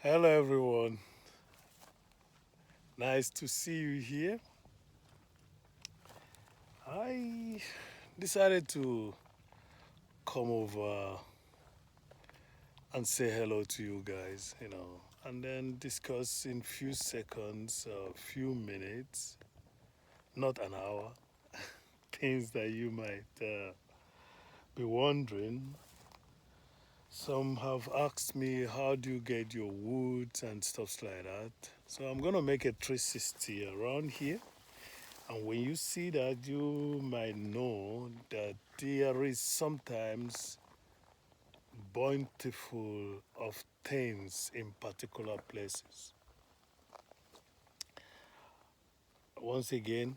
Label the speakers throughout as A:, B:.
A: Hello, everyone. Nice to see you here. I decided to come over and say hello to you guys, and then discuss in few seconds, a few minutes, not an hour, things that you might be wondering. Some have asked me, how do you get your woods and stuff like that? So I'm going to make a 360 around here. And when you see that, you might know that there is sometimes bountiful of things in particular places. Once again,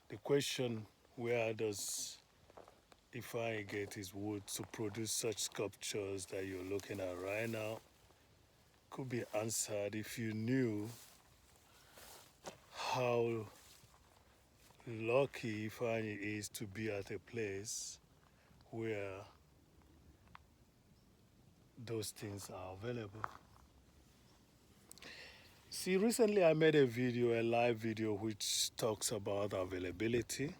A: the question, where does Ifeanyi get his wood to produce such sculptures that you're looking at right now, could be answered if you knew how lucky Ifeanyi is to be at a place where those things are available. See, recently I made a live video, which talks about availability.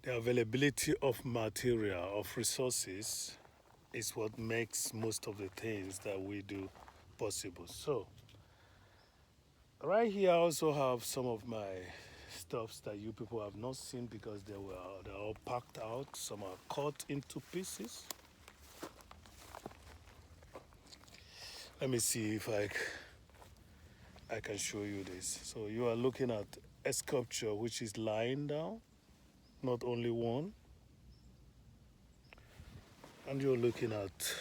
A: The availability of material, of resources, is what makes most of the things that we do possible. So, right here I also have some of my stuffs that you people have not seen because they're all packed out. Some are cut into pieces. Let me see if I can show you this. So you are looking at a sculpture which is lying down, not only one, and you're looking at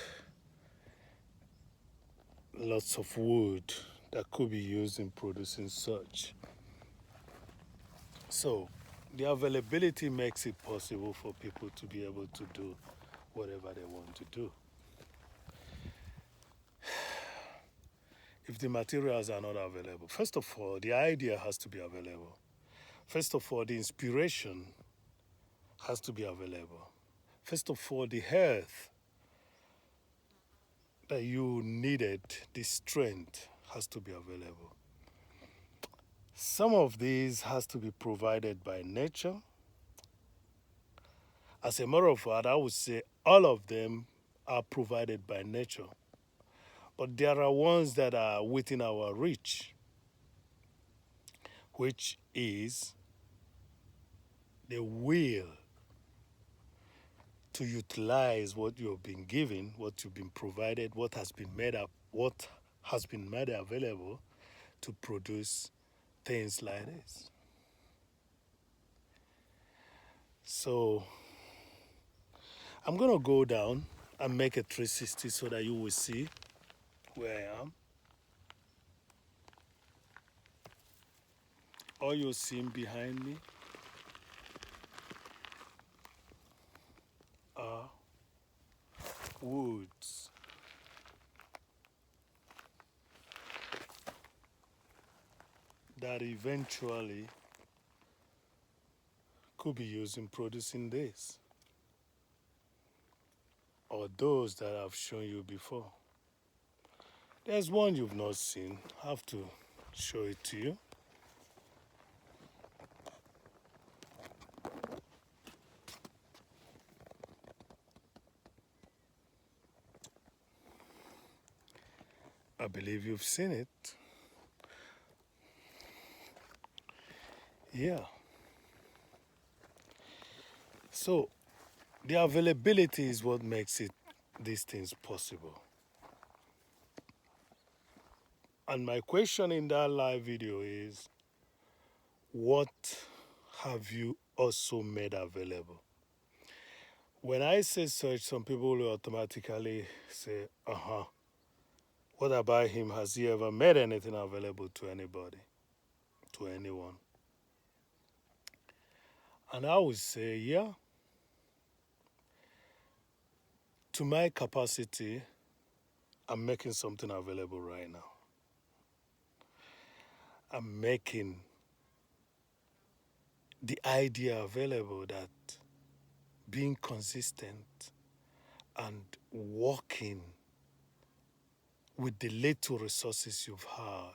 A: lots of wood that could be used in producing such. So the availability makes it possible for people to be able to do whatever they want to do. If the materials are not available, first of all, the idea has to be available. First of all, the inspiration has to be available. First of all, the health that you needed, the strength, has to be available. Some of these has to be provided by nature. As a matter of fact, I would say all of them are provided by nature. But there are ones that are within our reach, which is the will to utilize what you've been given, what you've been provided, what has been made up, what has been made available to produce things like this. So I'm gonna go down and make a 360 so that you will see where I am. All you're seeing behind me are woods. That eventually could be used in producing this, or those that I've shown you before. There's one you've not seen. I have to show it to you. I believe you've seen it. Yeah. So the availability is what makes these things possible. And my question in that live video is, what have you also made available? When I say such, some people will automatically say, what about him? Has he ever made anything available to anybody, to anyone? And I would say, yeah, to my capacity, I'm making something available right now. I'm making the idea available that being consistent and working with the little resources you've had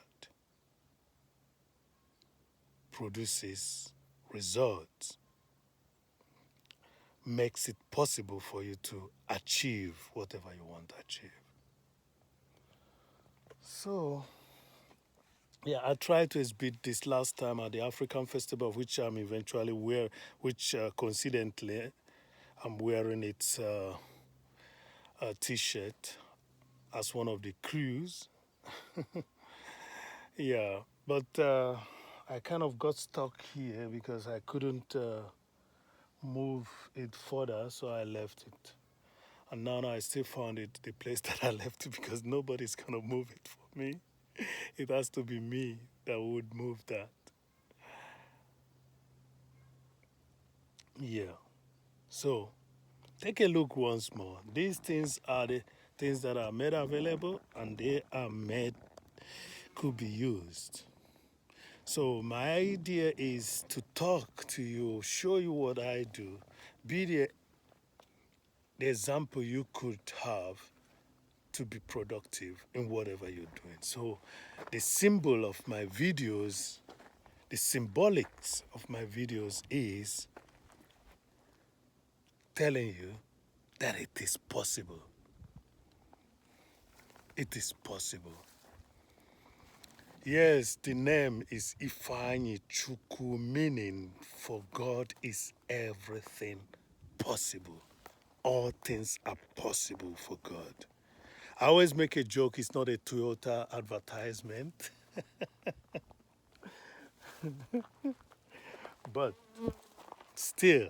A: produces results, makes it possible for you to achieve whatever you want to achieve. So, yeah, I tried to exhibit this last time at the African Festival, which I'm eventually which coincidentally I'm wearing its T-shirt as one of the crews. Yeah, but I kind of got stuck here because I couldn't move it further, so I left it. And now I still found it the place that I left it because nobody's gonna move it for me. It has to be me that would move that. Yeah. So take a look once more. These things are the things that are made available and they are made could be used. So my idea is to talk to you, show you what I do, be the example you could have to be productive in whatever you're doing. So the symbol of my videos, the symbolics of my videos is telling you that it is possible. It is possible. Yes, the name is Ifeanyi Chukwu, meaning for God is everything possible. All things are possible for God. I always make a joke, it's not a Toyota advertisement, but still,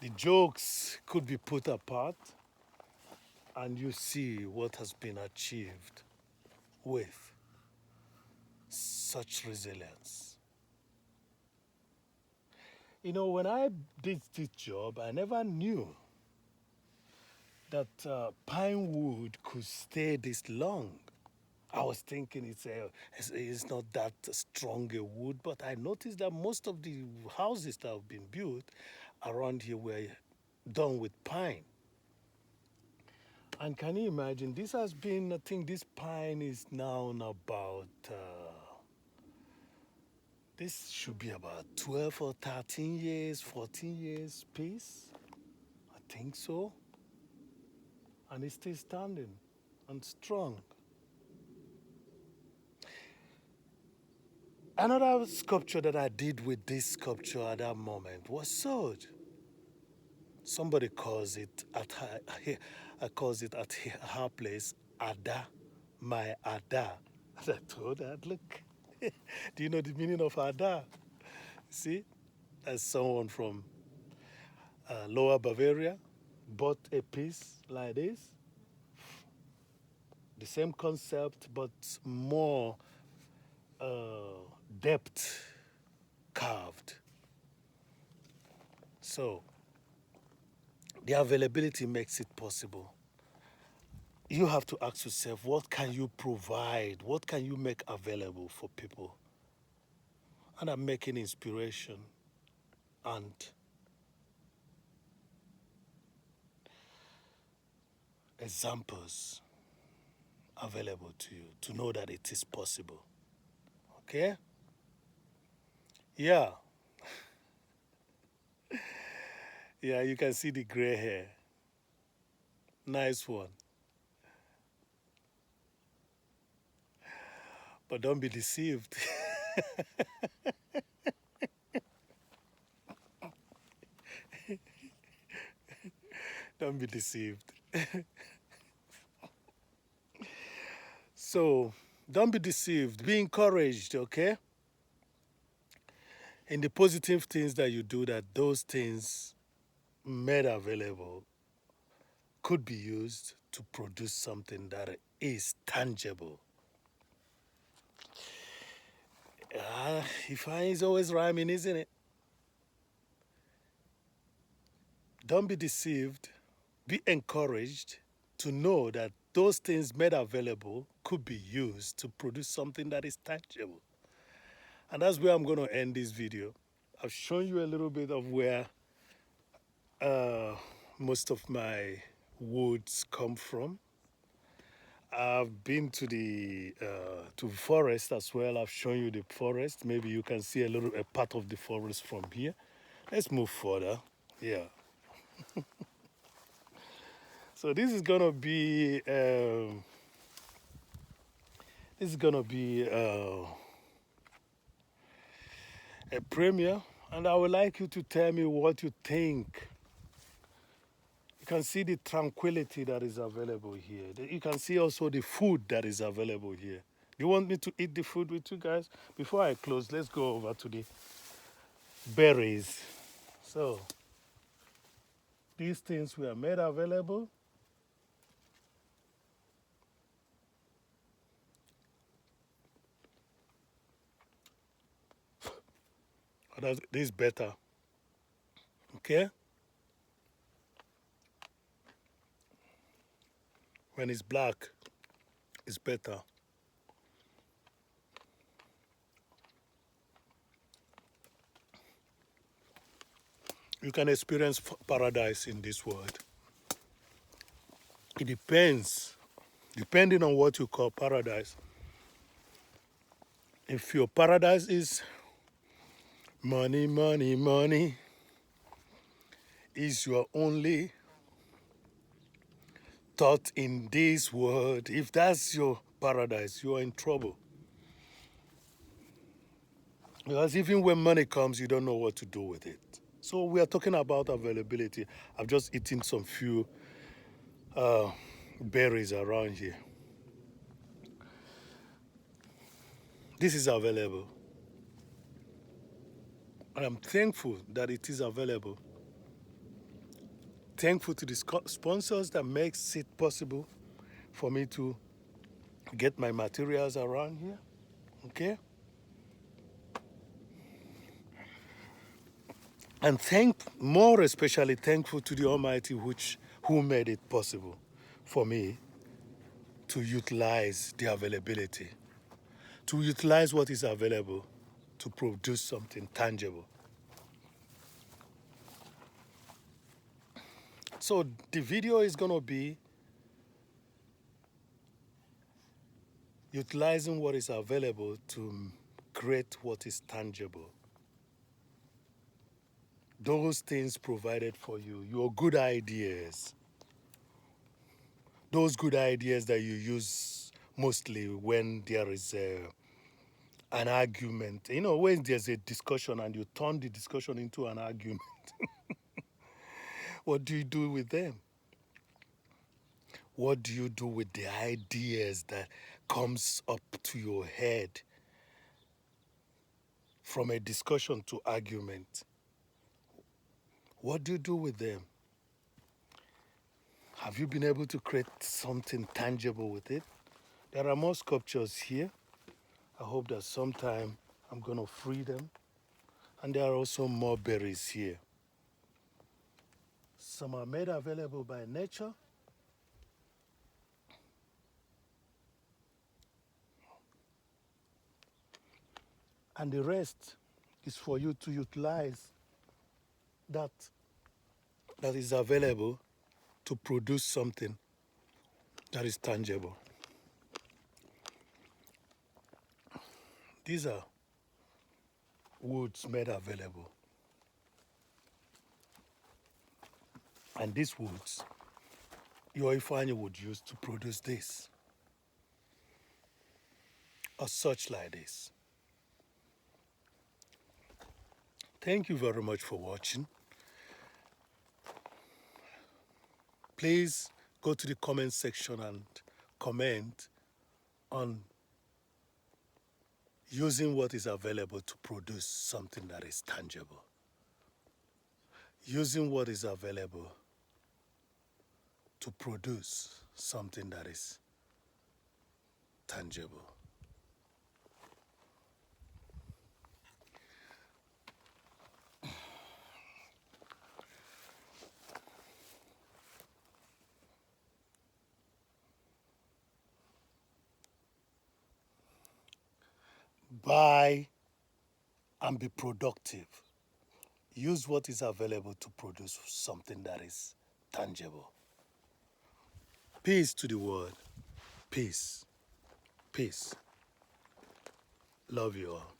A: the jokes could be put apart and you see what has been achieved with such resilience. You know, when I did this job, I never knew that pine wood could stay this long. I was thinking it's not that strong a wood, but I noticed that most of the houses that have been built around here were done with pine. And can you imagine? This has been, I think this pine is now about, this should be about 12 or 13 years, 14 years piece. I think so. And it's still standing and strong. Another sculpture that I did with this sculpture at that moment was sold. Somebody calls it at her place Ada, my Ada. And I told her, look, do you know the meaning of Ada? See, as someone from Lower Bavaria bought a piece like this, the same concept but more depth carved. So the availability makes it possible. You have to ask yourself, what can you provide? What can you make available for people? And I'm making inspiration and examples available to you to know that it is possible. Okay? Yeah. Yeah, you can see the gray hair. Nice one. But don't be deceived. Don't be deceived. So, don't be deceived. Be encouraged, okay? In the positive things that you do, that those things made available could be used to produce something that is tangible. Ifeanyi is always rhyming, isn't it? Don't be deceived. Be encouraged to know that those things made available could be used to produce something that is tangible. And that's where I'm going to end this video. I've shown you a little bit of where most of my woods come from. I've been to forest as well. I've shown you the forest. Maybe you can see a part of the forest from here. Let's move further. Yeah. So this is gonna be a premiere, and I would like you to tell me what you think. You can see the tranquility that is available here. You can see also the food that is available here. You want me to eat the food with you guys? Before I close, let's go over to the berries. So these things were made available. This is better. Okay? When it's black, it's better. You can experience paradise in this world. It depends, depending on what you call paradise. If your paradise is money, money, money, is your only thought in this world, if that's your paradise, you are in trouble. Because even when money comes, you don't know what to do with it. So we are talking about availability. I've just eaten some few berries around here. This is available. And I'm thankful that it is available. Thankful to the sponsors that makes it possible for me to get my materials around here. Okay? And more especially thankful to the Almighty who made it possible for me to utilize the availability, to utilize what is available to produce something tangible. So the video is going to be utilizing what is available to create what is tangible. Those things provided for you, your good ideas, those good ideas that you use mostly when there is an argument. You know, when there's a discussion and you turn the discussion into an argument, what do you do with them? What do you do with the ideas that comes up to your head from a discussion to argument? What do you do with them? Have you been able to create something tangible with it? There are more sculptures here. I hope that sometime I'm going to free them. And there are also more berries here. Some are made available by nature. And the rest is for you to utilize that is available to produce something that is tangible. These are woods made available. And these woods, your Ifeanyi would use to produce this. Or such like this. Thank you very much for watching. Please go to the comment section and comment on using what is available to produce something that is tangible. Using what is available to produce something that is tangible. Buy and be productive. use what is available to produce something that is tangible. Peace to the world. Peace. Peace. Love you all.